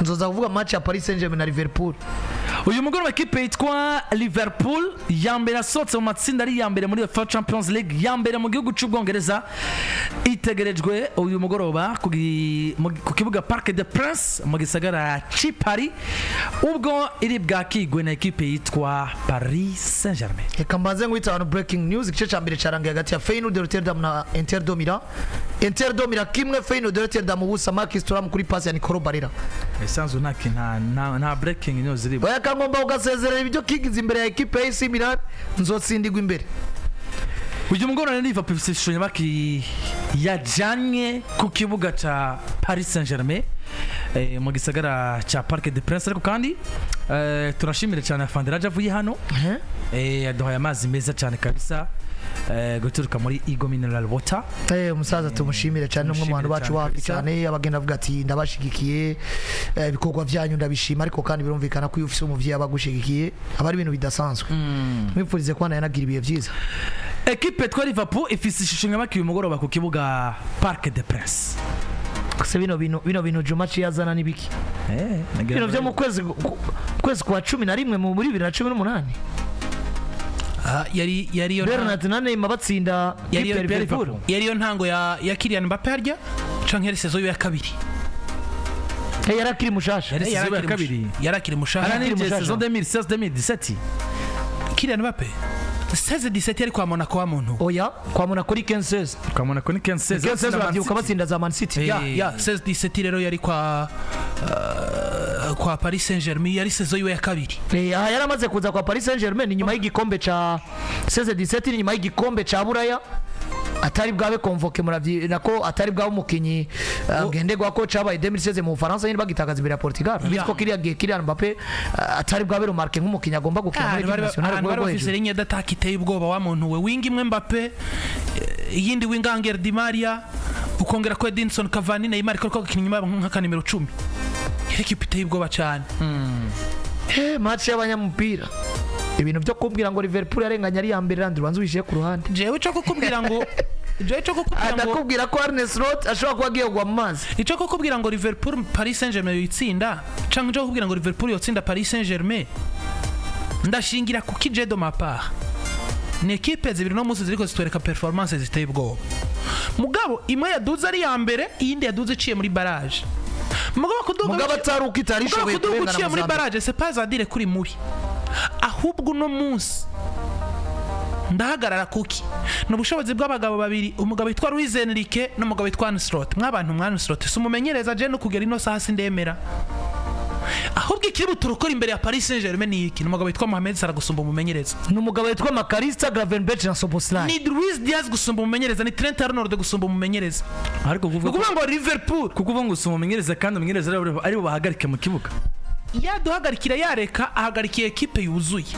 nzoza kuvuga match ya Paris Saint-Germain na Liverpool. Uyu mugoroba ekipe yitwa Liverpool yambere asotse mu matsinda ari yambere muri UEFA Champions League yambere mu gihugu cy'Ubwongereza itegerejwe uyu mugoroba ku kibuga Parc des Princes mu gisagara ci Paris ubwo iri bwakigwe na ekipe yitwa Paris Saint-Germain. Eka mbanze ngwita on breaking news igice cyambere carangiye hagati ya Feyenoord de Rotterdam na Inter de Milan. Inter de Milan kimwe Feyenoord de Rotterdam ubusa Marcus Thuram kuri pass ya Nicolo Barella. Esanzu na breaking news iri. Oya kangomba ugasezerera ibyo kigize imbere ya ekipe ya AC Milan nzotsindigwa imbere. Uyu mugoroba ni Liverpool session baki yajanye ku kibuga cha Paris Saint-Germain mu gisagara cha Parc des Princes ariko kandi turashimira cyane Fanderaje avuye hano yaduhaye amazi meza cyane kabisa guturuka muri Eagle Mineral Water. Umusaza tumushimira cyane umwe mu bantu bacu wapi cyane abagenda avuga ati ndabashigikiye ibikorwa byanyu ndabishima ariko kandi birumvikana ko ufise umuvyi abagushigikiye abari ibintu bidasanzwe. Mwipfurize kwana yanagira ibiye byiza. Ekipe twa Liverpool ifise ishusho nk'abaki uyu mugoroba ku kibuga Parc des Princes. Kuse bino Juma yazana nibiki? Bino byo mu kwezi kwa 11 muri 2018. Yari yo Bernard nane mabatsinda Liverpool. Yari yo ntango ya Kylian Mbappé harya canke saison ya kabiri. Yarakiri mushasha. Yarakiri mushasha. Ari saison 2016-2017. Kylian Mbappé 16-17 yari kwa Monaco wa muntu. Oya, kwa Monaco ni 15. Kwa Monaco ni 15 bavyuka batsinda za Man City. Ya 16-17 rero yari kwa Paris Saint-Germain yari saison ya kabiri. Yaramaze kuza kwa Paris Saint-Germain nyuma y'igikombe ca 16-17 nyuma y'igikombe ca Buraya. Atari bwawe convoke muravyi nako atari bwawe umukinyi ngendegwa ko cabaye 2016 mu Faransa nyine bagitakaza imbere ya Portugal bitko kiriya gihe Kylian Mbappé atari bwawe remarque nk'umukinyi agomba gukina muri equipe nationale bwo bafise linye d'attaque iteye ubwoba wa muntu we wing imwe Mbappé yindi wing Angel Di Maria ukongera ko Edinson Cavani na Neymar ko gukina nyuma nka nimero 10 equipe iteye ubwoba cyane. Match y'abanyamupira ibintu byo kumbwira ngo Liverpool yarenganya ari yambere randi rubanza wishiye ku ruhande jewe cyo kukubwira ngo adakubwira ko Arne Slot ashobora kuba agiye kugwa mu mazi icyo kukubwira ngo Liverpool Paris Saint-Germain yitsinda cyangwa cyo kukubwira ngo Liverpool yotsinda Paris Saint-Germain ndashingira ku kije de ma part ni equipe zibiri no musi ziriko zitwereka performance ziteye ubwoba mugabo imwe yaduze ari yambere iyindi yaduze ciye muri barrage mugabo ataruka itarishoboye kurengana muri barrage c'est pas à dire kuri muri ahubwo no munsi ndahagarara kuki n'ubushobozi bw'abagabo babiri umugabo yitwa Luis Enrique n'umugabo yitwa Ancelotti mwabantu mwana Ancelotti sumumenyereza je no kugera ino saha sindemera ahubwo ikiri turukora imbere ya Paris Saint-Germain ni iki n'umugabo yitwa Mohamed Salah gusumba umumenyereza n'umugabo yitwa Makarista Gravenberch na Soboslai ni Luis Diaz gusumba umumenyereza ni Trent Arnold gusumba umumenyereza ariko kuvuga ngo Liverpool kuvuga ngo gusumba umumenyereza kandi umumenyereza ari bo bahagarika mu kibuga yaduhagarikira yareka ahagarikiye equipe yuzuye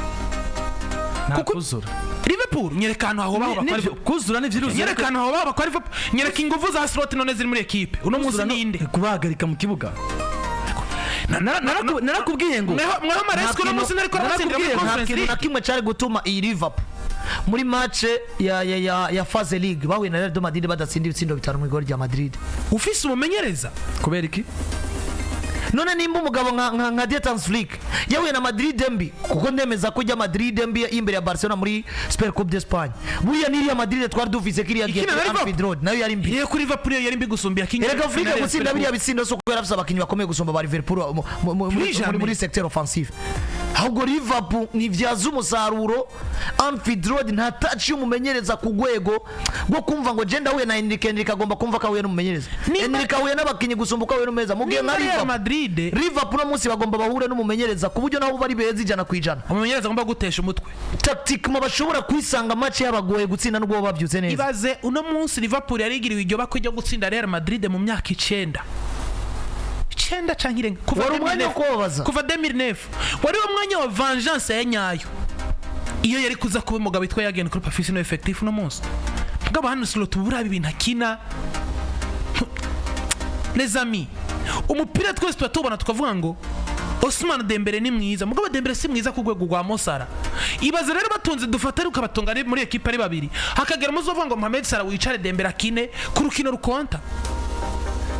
nakuzura Liverpool nyerekana aho baho bakora kuzura ni virusi nyerekana aho baho bakora nyereka ingufu za Slot none ziri muri equipe uno munsi ninde kubahagarika mu kibuga narakubwiye ngo mwa Maresco no munsi nariko ratsindira muri conference league nakimwe cyari gutuma iyi Liverpool muri match ya phase league bahuye na Real Madrid badatsinda ibitsindo bitanu mu igori rya Madrid ufise umumenyereza kubera iki none nimba umugabo nka Dietans Flick yahuye na Madrid mbi kuko ndemeza ko jya Madrid mbi imbere ya Barcelona muri Super Coupe d'Espagne buriya ni ya Madrid twari duvise kiriya gihe Anfield Road nayo yari mbi ye kuri Liverpool yari mbi gusumbya King Erega Flick gutsinda biriya bitsindo so kubera afite abakinyi bakomeye gusumba ba Liverpool muri secteur offensif ahubwo Liverpool ni vyaza umusaruro Anfield Road nta touch y'umumenyereza ku gwego bwo kumva ngo genda huye na Enrique agomba kumva ka huye n'umumenyereza Enrique huye n'abakinyi gusumba ka huye n'umeza mugiye nka Liverpool no munsi bagomba bahure n'umumenyereza ku buryo naho bari beza ijana ku ijana umumenyereza agomba gutesha umutwe tactique mu bashobora kwisanga match yabagoye gutsinda n'ubwo babyutse neza ibaze uno munsi Liverpool yarigiriwe iryo bako ryo gutsinda Real Madrid mu myaka 9 cankire kuva 2009 wari umwanya wa vengeance ya nyayo iyo yari kuza kuba umugabo witwa Jurgen Klopp afise no effectif no munsi mugabo hano Slot burabi ibintu akina les amis umupira twese twatubona tukavuga ngo Ousmane Dembele ni mwiza mugabo Dembele si mwiza ku rwego rwa Mosara ibaze rero batunze dufatari ukabatunga muri equipe ari babiri hakagera muzovuga ngo Mohamed Salah wicare Dembele akine ku rukino rukonta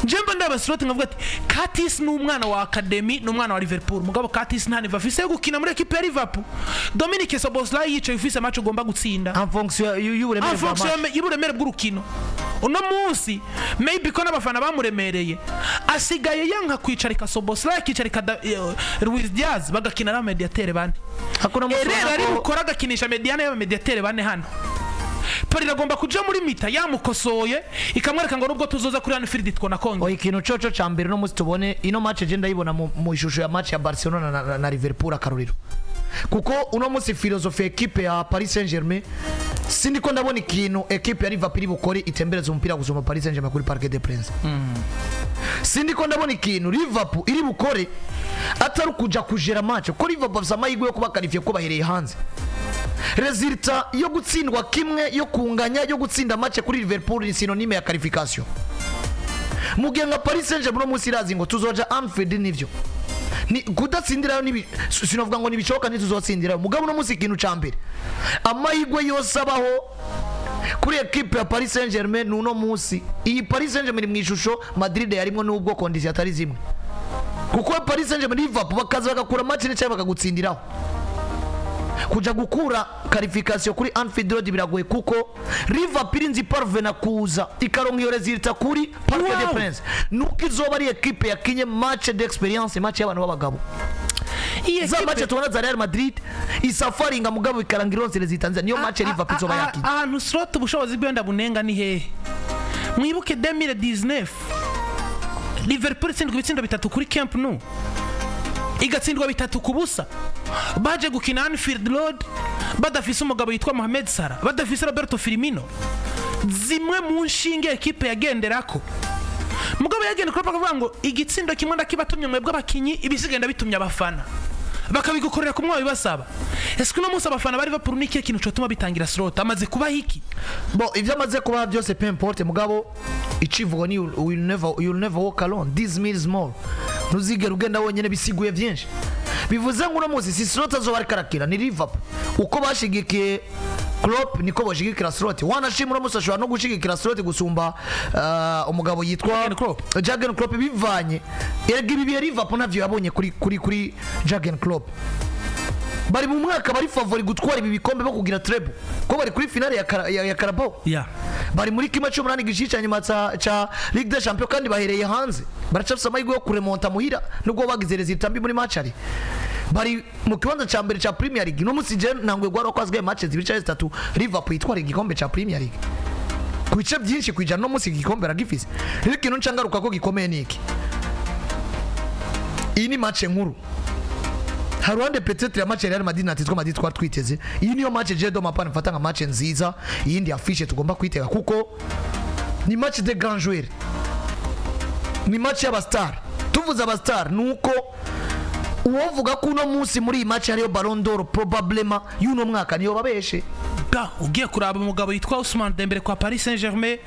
Jemba ndaba Slot nkavuga ati Curtis ni umwana wa academy ni umwana wa Liverpool mugabo Curtis nta niva afise gukina muri equipe ya Liverpool. Dominic Szoboszlai yicaye ufise match ugomba gutsinda en fonction y'uburemere bw'urukino. Uno munsi maybe ko n'abafana bamuremereye asigaye yanka kwicarika Szoboszlai akicarika Luis Diaz bagakina na mediatere bane. Rero ari gukora agakinisha mediane y'aba mediatere bane hano. Pari ragomba kuja muri mita yamukosoye ikamwereka ngo nubwo tuzoza kuri Anfield twona konge. Ikintu coco cambere no musi tubone ino match je ndayibona mu ishusho ya match ya Barcelona na Liverpool akaruriro. Kuko uno musi philosophy equipe ya Paris Saint-Germain sindiko ndabona ikintu equipe ya Liverpool bukore itembereza umupira gusoma Paris Saint-Germain kuri Parc des Princes. Sindiko ndabona ikintu Liverpool iri bukore atari kuja kujera match ko Liverpool bafisa amahirwe yo kuba qualifier ko bahereye hanze. Resulta yo gutsindwa kimwe yo kunganya yo gutsinda match kuri Liverpool ni synonyme ya qualification. Mugenga Paris Saint-Germain musi razi ngo tuzoja Anfield nivyo. Ni kudatsindirayo nibi sinovuga ngo nibicoka ntituzotsindirayo mugabo no musi ikintu cambere. Amahirwe yose abaho kuri equipe ya Paris Saint-Germain nuno musi. Iyi Paris Saint-Germain mu ishusho Madrid yarimwo nubwo condition atari zimwe. Kuko Paris Saint-Germain Liverpool bakaza bagakura match ne cyangwa bakagutsindiraho. Kuja gukura qualification kuri Anfield Road biragoye kuko Liverpool nzi parvena kuza ikaronka iyo resulta kuri Parc des Princes nuko izoba ari equipe yakinye match d'experience match y'abantu b'abagabo za match tubona za Real Madrid isafari nga mugabo ikarangira ironse resulta niyo match Liverpool izoba yakinye. Ahantu Slot ubushobozi bwenda bunenga ni hehe? Mwibuke 2019 Liverpool itsindwa ibitsindo 3 kuri Camp Nou igatsindwa 3 kubusa. Baje gukina Anfield Road badafise umugabo yitwa Mohamed Salah badafise Roberto Firmino zimwe mu nshinge equipe yagenderako mugabo yagenda Klopp akavuga ngo igitsindo kimwe ndakibatumye mwebwe abakinyi ibisigenda bitumye abafana bakabigukorera kumwe bibasaba. Ese kuno munsi abafana bari Liverpool ni kintu cyotuma bitangira Slot amaze kuba hiki bon ivyo amaze kuba byose peu importe mugabo icivugo ni you'll never walk alone, this means more. Ntuzigera ugenda wonyene bisiguye vyinshi bivuze ngo uno si Slot azoba karakira ni Liverpool uko bashigikiye Klopp niko bashigikira Slot wanashimura musashwa no gushigikira Slot gusumba umugabo yitwa Jurgen Klopp bivanye erega ibi Liverpool navyo yabonye kuri Jurgen Klopp bari mu mwaka bari favori gutwara ibi bikombe bo kugira treble ko bari kuri finale ya Carabao bari muri kimwe cyo munani gishicanye matsa cha Ligue des Champions kandi bahereye hanze baracafisa amahirwe yo kuremonta muhira nubwo bagize resultat mbi muri match ari bari mu kibanza ca mbere ca Premier League no musi je nangwe gwaro kwazwe matches zibica 3 Liverpool itwara igikombe ca Premier League kubice byinshi kwijana no musi igikombe ragifise rero kintu ncangaruka ko gikomeye niki iyi ni match nkuru haruande peut-être ya match ya Real Madrid natitwa Madrid twari twiteze iyi niyo match je do mapana mfata nka match nziza yindi afishe tugomba kwitega kuko ni match de grand joueur ni match y'abastar tuvuze abastar nuko uwovuga ko uno munsi muri iyi match hariyo Ballon d'Or probablement y'uno mwaka niyo babeshe ugiye kuraba umugabo yitwa Ousmane Dembele kwa Paris Saint-Germain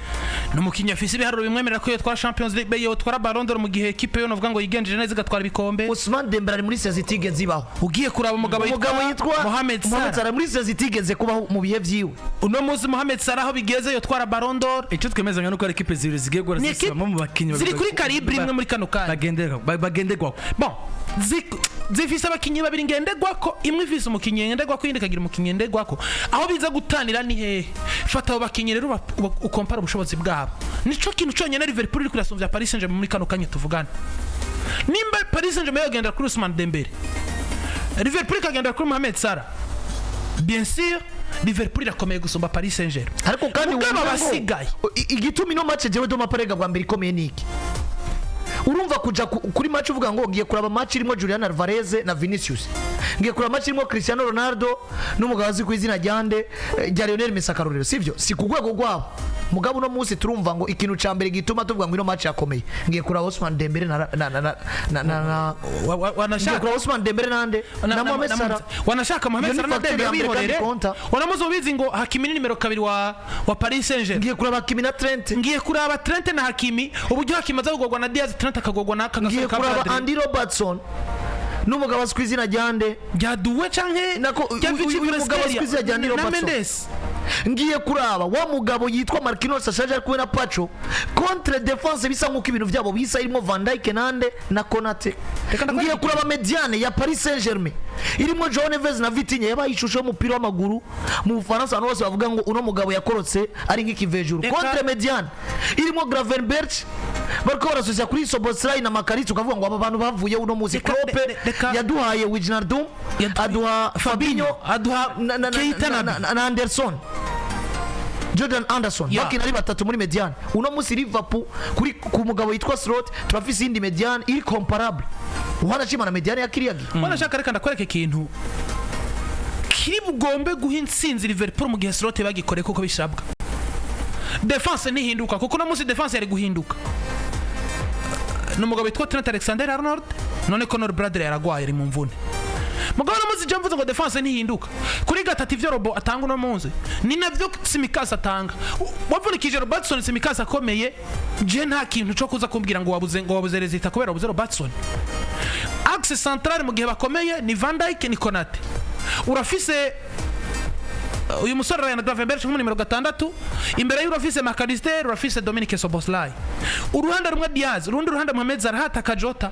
no mukinya afise ibiharuro bimwemerera ko yatwara Champions League yo twara Ballon d'Or mu gihe equipe yo novuga ngo yigenjeje neza igatwara ibikombe. Ousmane Dembele ari muri Celtic zibaho ugiye kuraba umugabo yitwa Mohamed Salah muri Celtic ze kubaho mu bihe vyiwe uno munsi Mohamed Salah aho bigeze yo twara Ballon d'Or icyo twemezanya nuko ari equipe ziri zigiye gora zisaba mu bakinyi ziri kuri calibre imwe muri kano kanya bagenderwa bon zifise abakinyi babiri ngendegwako imwe ifise umukinyi ngendegwako yindi kagira umukinyi ngendegwako aho biza gutanira ni hehe fata abo bakinyi rero ukompara ubushobozi bwabo nico kintu cyonyene Liverpool iri kurasumvya Paris Saint-Germain muri kano kanya tuvugana nimba Paris Saint-Germain yagenda kuri Ousmane Dembele Liverpool kagenda kuri Mohamed Salah bien sûr Liverpool irakomeye gusumba Paris Saint-Germain ariko kandi basigaye igitumi no match jewe do maparega bwa mbere ikomeye niki urumva kuja kuri match uvuga ngo ngiye kuraba match irimo Julian Alvarez na Vinicius ngiye kuraba match irimo Cristiano Ronaldo n'umugazi ku izina ryande rya Lionel Messi akarorero sivyo si kugwego gwabo mugabo no munsi turumva ngo ikintu ca mbere gituma tuvuga ngo ino match yakomeye ngiye kuraba Ousmane Dembele na wanashaka Ousmane Dembele nande na Mohamed Salah wanashaka Mohamed Salah na Dembele birorere wanamuzo bizi ngo Hakimi ni numero 2 wa Paris Saint-Germain ngiye kuraba Hakimi na Trent ngiye kuraba Trent na Hakimi uburyo Hakimi azagogwa na Diaz Trent akagogwa na ngiye kuraba Andy Robertson n'umugabo azwi izina ryande ryaduwe canke nako umugabo azwi izina ryande Robertson ngiye kuraba wa mugabo yitwa Marquinhos ashaje ari kumwe na Pacho contre defense bisa nkuko ibintu byabo bisa irimo Van Dijk nande na Konate. Ngiye kuraba mediane ya Paris Saint-Germain irimo João Neves na Vitinha yabaye ishusho y'umupira w'amaguru mu Bufaransa abantu bose bavuga ngo uno mugabo yakorotse ari nk'ikivejuru. Contre mediane irimo Gravenberch bariko barasubiza kuri Soboslai na Makaritsu ukavuga ngo aba bantu bavuye uno muzi Klopp yaduhaye Wijnaldum aduha Fabinho aduha Keita na Anderson Jordan Anderson bakina ari batatu muri mediane. Uno musi Liverpool kuri ku mugabo yitwa Slot turafise indi mediane iri comparable. Uhana chima na mediane ya Kiriagi. Wana shaka reka ndakwereke ikintu kiri bugombe guha intsinzi Liverpool mu gihe Slot bagikore kuko bishabwa. Defense nihinduka kuko no musi defense yari guhinduka. Numugabo yitwa Trent Alexander-Arnold none Conor Bradley yaragwaye ari mu mvune. Mugabo no muzi jamvuze ngo defense nihinduka kuri gatatu ivyo Robo atanga no munsi ni navyo Simikasa atanga. Wavunikije Robertson Simikasa akomeye je nta kintu cyo kuza kumbwira ngo wabuze resita kubera wabuze Robertson. Axe central mu gihe bakomeye ni Van Dijk ni Konate. Urafise uyu musore Ryan Gravenberch mu numero 6 imbere y'urafise McAllister urafise Dominic Soboslai uruhande rumwe Diaz urundi ruhande Mohamed Salah Takajota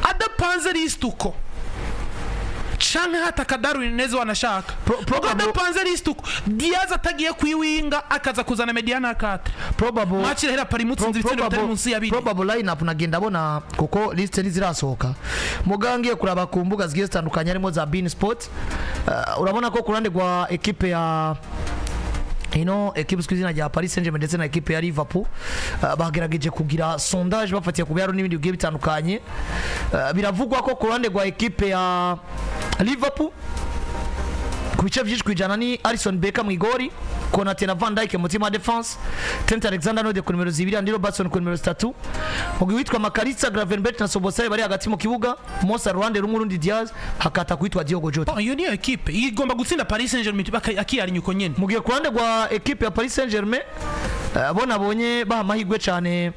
adapanze listuko canke hataka Darwin Nezo wanashaka adapanze listuko Diaz atagiye kwiwinga akaza kuzana mediana 4 probable match rero pari mutsinzi ibitsendo bitari munsi ya 2 probable lineup nagenda bona kuko list zirasohoka mugangiye kuraba ku mbuga zigiye zitandukanye harimo za Bein Sport urabona ko kurande kwa equipe ya equipe skizina ya Paris Saint-Germain ndetse na equipe ya Liverpool bagerageje kugira sondage bafatiye ku byaro n'ibindi bigiye bitandukanye biravugwa ko kurande kwa equipe ya Liverpool ku bice byinshi kwijana ni Alisson Becker mu igori Konate na Van Dijk mu team defense Trent Alexander-Arnold ku numero 2 Andy Robertson ku numero 3 mu witwa Makaritsa Gravenberch na Soboslai bari hagati mu kibuga Mosa Rwanda rumwe Diaz hakata kwitwa Diogo Jota. Iyo ni equipe igomba gutsinda Paris Saint-Germain akiyari nyuko nyene mu gihe kurande kwa equipe ya Paris Saint-Germain bonabonye bahamahigwe cyane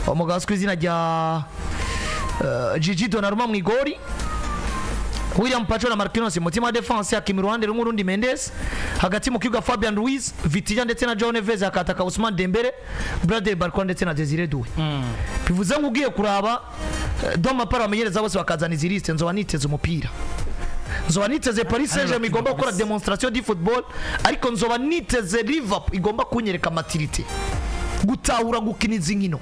umugabo kw'izina rya Gigi Donnarumma mu igori William Pacho na Marquinhos mu team defense ya Kimi Rwanda rumwe rundi Mendes hagati mu kibuga Fabian Ruiz Vitinha ndetse na João Neves akataka Ousmane Dembele Bradley Barcola ndetse na Desire Doué bivuze ngo ugiye kuraba Doma para bamenyereza bose bakazana izi liste nzo baniteze umupira nzo baniteze Paris Saint-Germain igomba gukora demonstration du football ariko nzo baniteze Liverpool igomba kunyereka maturity gutahura gukiniza inkino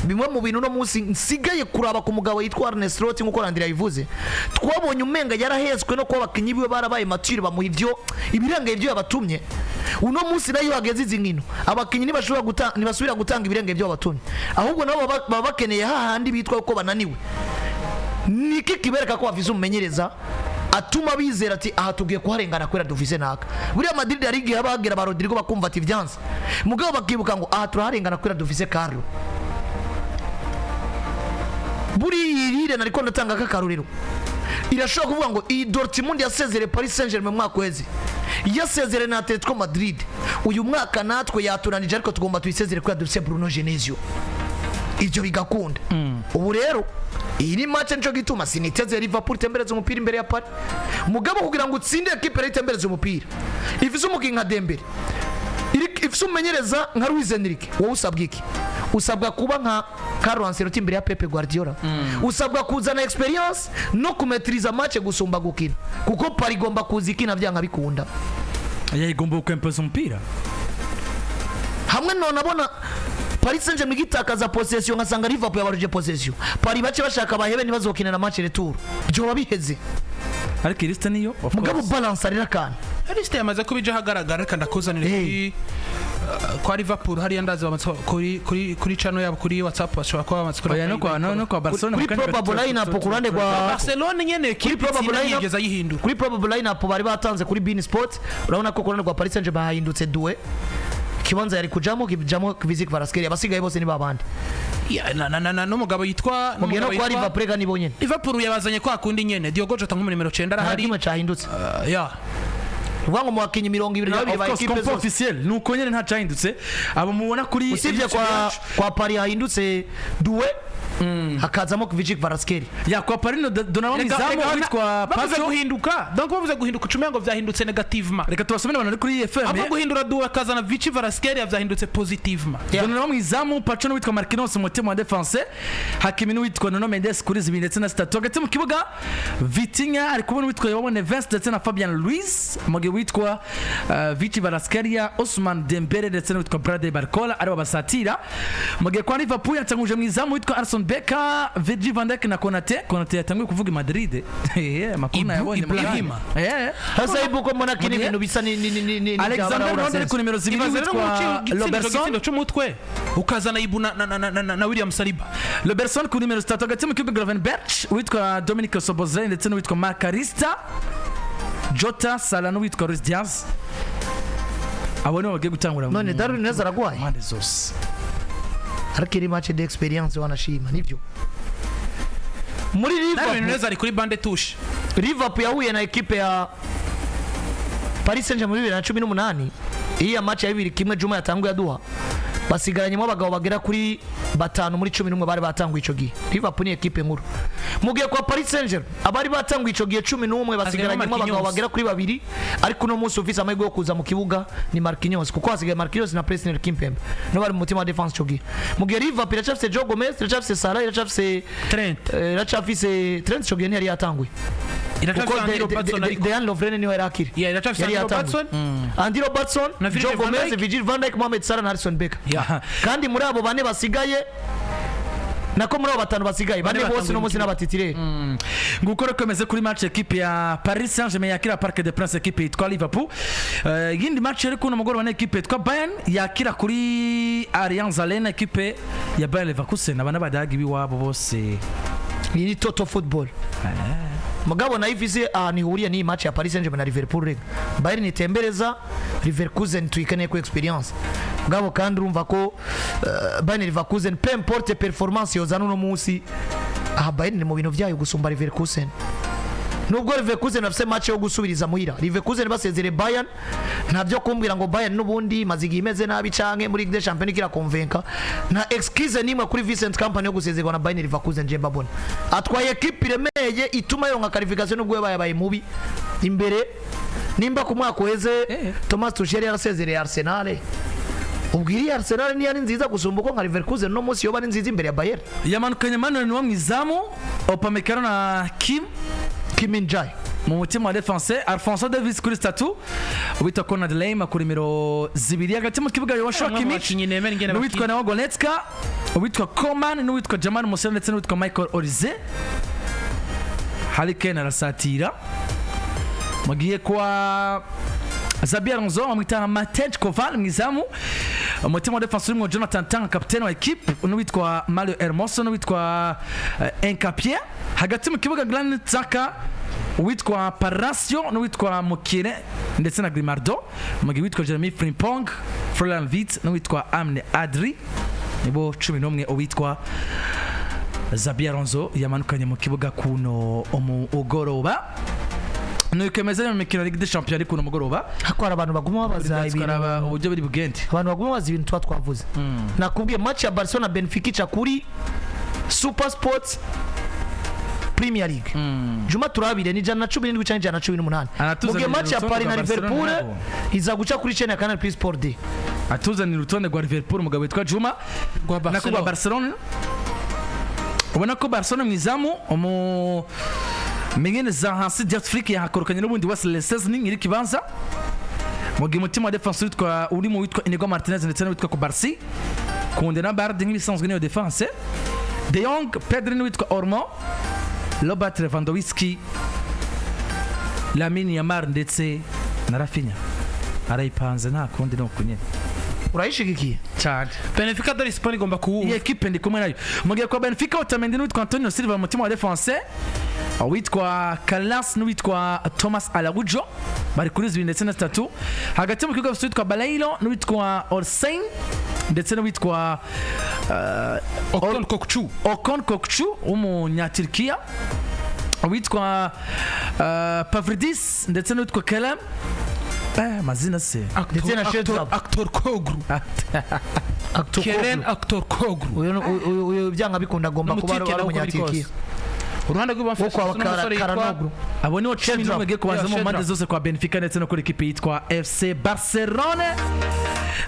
bimwe mu bintu no munsi nsigaye kuraba ku mugabo yitwa Ernest Roth nkuko Landira yivuze twabonye umenga yarahezwe no kuba bakinyi biwe barabaye mature bamuha ivyo ibirenge ivyo yabatumye uno munsi nayo hageze izi nkino abakinyi nibasubira gutanga ibirenge ivyo babatumye ahubwo nabo baba bakeneye hahandi bitwa ko bananiwe niki kibereka ko bafise umumenyereza atuma bizera ati aha tugiye kuharengana kwera dufise naka buriya Madrid yari igihe abagera ba Rodrigo bakumva ati vyanze mugabo bakibuka ngo aha turaharengana kwera dufise Carlo buri irire nariko ndatanga kakaruriro irashobora kuvuga ngo iyi Dortmund yasezere Paris Saint-Germain mwaka weze yasezere na Atletico Madrid uyu mwaka natwe yaturanije ariko tugomba tuyisezere kwera dufise Bruno Genesio ivyo bigakunda ubu rero iyi ni match nco gituma siniteze Liverpool tembereza umupira imbere ya Paris mugabo kugira ngo utsinde equipe rero tembereza umupira ifise umukinga Dembele ifise umenyereza nka Luis Enrique wowe usabwa iki usabwa kuba nka Carlo Ancelotti imbere ya Pepe Guardiola usabwa kuzana experience no kumetriza match gusumba gukina kuko Paris igomba kuzikina byanga bikunda igomba kwempoza umupira hamwe none abona Paris Saint-Germain gitakaza possession ngasanga Liverpool yabaruje possession Paris bace bashaka bahebe ntibazokina na match retour byo babiheze ariko iriste niyo mugabo balance arira kana iriste yamaze kubije hagaragara kandi akuzanira kwa Liverpool hari yandaza kuri channel yabo kuri WhatsApp bashobora kuba bamatsukura no kwa Barcelona kuri probable lineup kurande kwa Barcelona nyene kuri probable yigeza yihindura kuri probable lineup bari batanze kuri Bein Sport urabona ko kurande kwa Paris Saint-Germain bahindutse Doué kibanza yari kujamo Vizik Kvaratskhelia abasigaye bose ni babandi no mugabo yitwa no kwa Liverpool ga nibonye Liverpool yabazanye kwa kundi nyene Diogo Jota nko numero 9 arahari kimwe cyahindutse uvango mu bakinyi 22 ba equipe zose officiel nuko nyene nta cyahindutse abo mubona kuri usibye kwa Paris hahindutse Doué hakazamo Vigic Varaskeri kwa Parino Donnarumma mwizamu witwa bavuze guhinduka donc bavuze guhinduka cumi ngo vyahindutse negativement reka tubasomere abantu kuri FM abo guhindura duwa kazana Vici Varaskeri yavyahindutse positivement Donnarumma mwizamu Pacho witwa Marquinhos mu team wa defense Hakimi witwa Nuno Mendes kuri 2 ndetse na 3 hagati mu kibuga Vitinha ari kubona witwa João Neves ndetse na Fabian Luiz mugihe witwa Vici Varaskeri Ousmane Dembele ndetse na witwa Bradley Barcola ari babasatira mugihe kwa Liverpool yatanguje mwizamu witwa Alisson Becker Virgil van Dijk na Konate yatanguye kuvuga Madrid makuna yabonye Ibrahima hasa ibuko mbona kini bintu bisa ni Alexander Arnold ku numero 2 witwa Robertson cy'umutwe ukazana Ibu na William Saliba Robertson ku numero 3 hagati mu kibuga Gravenberch witwa Dominic Soboslai ndetse no witwa Marc Arista Jota Salah no witwa Luis Diaz abo nibo bagiye gutangura none Darwin Nunez aragwaye impande zose arakiri match d'experience wanashima nivyo muri Darwin Nunez ari kuri bande touche Liverpool yahuye na equipe ya Paris Saint-Germain muri 2018 iyi match ya 2-1 Juma yatanguye aduha basigaranyemo abagabo bagera kuri 5 muri 11 bari batanguye ico gihe Liverpool ni equipe nkuru mugiye kwa Paris Saint-Germain abari batanguye ico gihe 11 basigaranyemo abagabo bagera kuri 2 ariko no munsi ufise amahirwe yo kuza mu kibuga ni Marquinhos kuko hasigaye Marquinhos na Presnel Kimpembe no bari mu mutima wa defense ico gihe mugiye Liverpool iracafise Joe Gomez iracafise Salah iracafise Trent iracafise Trent ico gihe ntiyari yatanguye Dejan Lovren niwe yarakiri iracafise Robertson Andy Robertson Joe Gomez Virgil van Dijk Mohamed Salah na Alisson Becker kandi muri abo bane basigaye nako muri abo batanu basigaye bane bose no munsi n'abatitirere nguko rekomeze kuri match equipe ya Paris Saint-Germain yakira Parc des Princes equipe yitwa Liverpool yindi match yari kuno mugoro na equipe yitwa Bayern yakira kuri Allianz Arena equipe ya Bayer Leverkusen abana badagi biwabo bose ni Toto Football mugabo na ifise nihuriye ni match ya Paris Saint-Germain na Liverpool rega Bayern nitembereza Leverkusen tuikane ko experience mugabo kandi urumva ko Bayern Leverkusen peu importe performance yozana no munsi Bayern ni mu bintu byayo gusumba Leverkusen nubwo Leverkusen afise match yo gusubiriza muhira Leverkusen basezere Bayern ntavyo kumbwira ngo Bayern nubundi mazigi imeze nabi canke muri Ligue des Champions kira convaincre na excuse nimwe kuri Vincent Kompany yo gusezerwa na Bayern Leverkusen je mbabona atwaye equipe remeye ituma yonka qualification nubwo yabaye mubi imbere nimba ku mwaka weze Thomas Tuchel yarasezereye Arsenal ubwiri Arsenal ni yari nziza gusumba uko nka Leverkusen no munsi yo bari nziza imbere ya Bayern yamanukanye Manuel wa mwizamu Upamecano na Kim Min-jae mu mutima wa defense Alphonso Davies kuri statu witwa Konrad Lema kuri numero 2 hagati mu kibuga Joshua Kimmich n'uwitwa Nao Goretzka uwitwa Coman n'uwitwa Germain Musel ndetse n'uwitwa Michael Olise Harry Kane arasatira mugiye kwa Xabi Alonso amwitana Matej Koval mwizamu umutima wa defense urimo Jonathan Tang capitaine wa equipe n'uwitwa Mario Hermoso n'uwitwa Nkapie hagati mu kibuga Granit Xhaka uwitwa Palacio n'uwitwa Mukire ndetse na Grimaldo mugihe witwa Jeremy Frimpong Florian Wirtz n'uwitwa Amne Adri nibo 11 uwitwa Xabi Alonso yamanukanye mu kibuga kuno ugoroba Nukemeza mu mikino Ligue des Champions ariko no mugoroba hakora abantu baguma babaza ibintu uburyo biri bugende abantu baguma babaza ibintu twavuze nakubwiye match ya Barcelona Benfica ica kuri Super Sports Premier League Juma turabire ni jana 17 cyangwa jana 18 mugiye match ya Paris na Liverpool iza guca kuri chaîne ya Canal Plus Sport D atuzanira urutonde rwa Liverpool umugabo witwa Juma na Barcelona ubona ko Barcelona mwizamu Mengine za hasi d'Afrique yahakorokanye n'ubundi wese Leicester iri kibanza mugihe mutima wa defense witwa urimo witwa Inigo Martinez ndetse n'uwitwa Kubarsi kunde na Bardi nk'ibisanzwe niyo defense De Jong Pedri n'uwitwa Ormo Robert Lewandowski Lamine Yamal ndetse na Rafinha arayipanze nta kundi no kunyene urayishigikiye cyane Benfica de Lisbonne igomba kuwuha iyi equipe ndi kumwe nayo mugiye kwa Benfica Otamendi n'uwitwa Antonio Silva mutima wa defense witwa Carlos n'uwitwa Thomas Araujo bari kuri 2 ndetse na 3 hagati mu kibuga witwa Balailo n'uwitwa Olsen ndetse n'uwitwa Okon Kokchu umunya-Turkiya witwa Pavlidis ndetse n'uwitwa Kerem mazina se actor Koglu Keren Aktürkoğlu uyu byanga bikunda agomba kuba ari umunyatikiya uruhande rw'ibafashe n'umusore yitwa abo nibo 11 bagiye kubanzamo mu mpande zose kwa Benfica ndetse no kuri equipe yitwa FC Barcelona.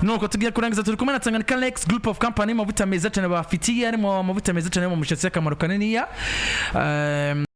Nuko tugiye kurangiza turi kumwe na Tanganyika Lex Group of Company, mavuta meza cyane bafitiye, harimo amavuta meza cyane mu mushatsi y'akamaro kanini ya